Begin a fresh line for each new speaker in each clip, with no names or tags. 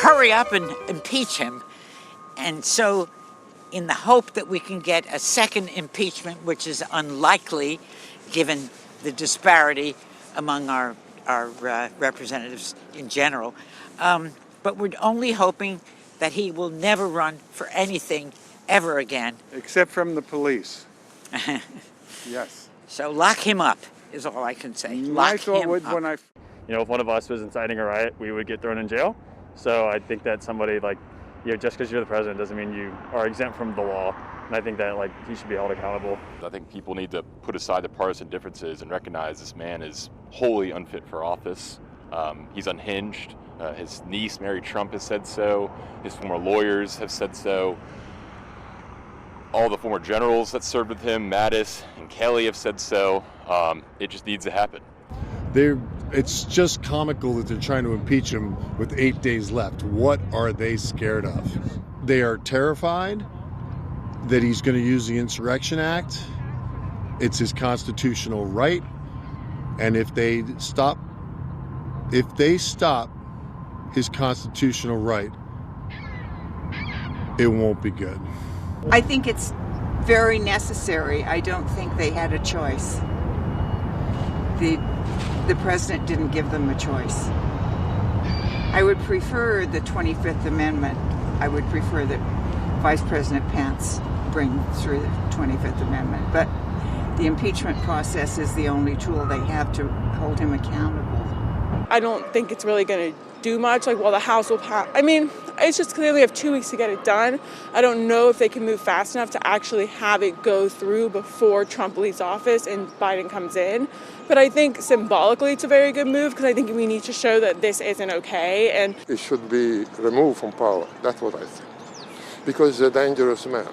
hurry up and impeach him. And so, in the hope that we can get a second impeachment, which is unlikely given the disparity among our representatives in general, but we're only hoping that he will never run for anything ever again.
Except from the police. Yes.
So lock him up is all I can say. Lock him up.
You know, if one of us was inciting a riot, we would get thrown in jail. So I think that somebody like, you know, just because you're the president doesn't mean you are exempt from the law. And I think that like he should be held accountable.
I think people need to put aside the partisan differences and recognize this man is wholly unfit for office. He's unhinged. His niece, Mary Trump, has said so. His former lawyers have said so. All the former generals that served with him, Mattis and Kelly, have said so. It just needs to happen.
It's just comical that they're trying to impeach him with 8 days left. What are they scared of? They are terrified that he's going to use the Insurrection Act. It's his constitutional right. And if they stop his constitutional right, it won't be good.
I think it's very necessary. I don't think they had a choice. The president didn't give them a choice. I would prefer the 25th Amendment. I would prefer that Vice President Pence bring through the 25th Amendment. But the impeachment process is the only tool they have to hold him accountable.
I don't think it's really going to do much. Like, well, the House will pass. I mean, it's just clearly they have 2 weeks to get it done. I don't know if they can move fast enough to actually have it go through before Trump leaves office and Biden comes in. But I think symbolically it's a very good move because I think we need to show that this isn't okay. And
he should be removed from power. That's what I think. Because he's a dangerous man.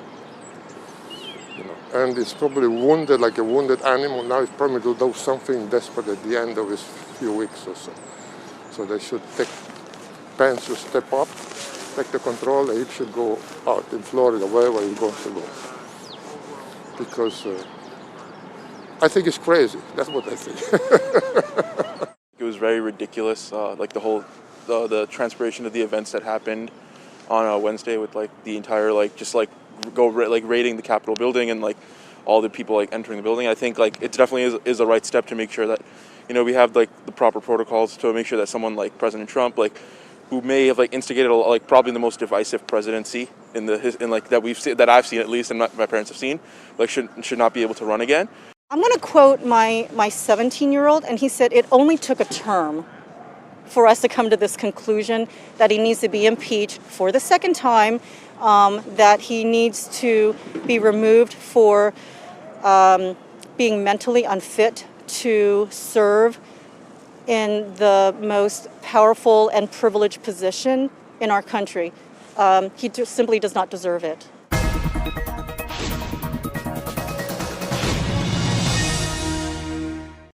You know, and he's probably wounded like a wounded animal. Now he's probably going to do something desperate at the end of his few weeks or so. So they should take Pence to step up, take the control, and he should go out in Florida, wherever he's going to go. Because I think it's crazy. That's what I think.
It was very ridiculous, like the whole, the transpiration of the events that happened on Wednesday with like the entire, like just like raiding the Capitol building and like all the people like entering the building. I think like it definitely is the right step to make sure that, you know, we have like the proper protocols to make sure that someone like President Trump, like who may have like instigated like probably the most divisive presidency in like that we've seen, that I've seen at least, and my parents have seen, like should not be able to run again.
I'm going to quote my 17-year-old, and he said it only took a term for us to come to this conclusion that he needs to be impeached for the second time, that he needs to be removed for being mentally unfit to serve in the most powerful and privileged position in our country. He simply does not deserve it.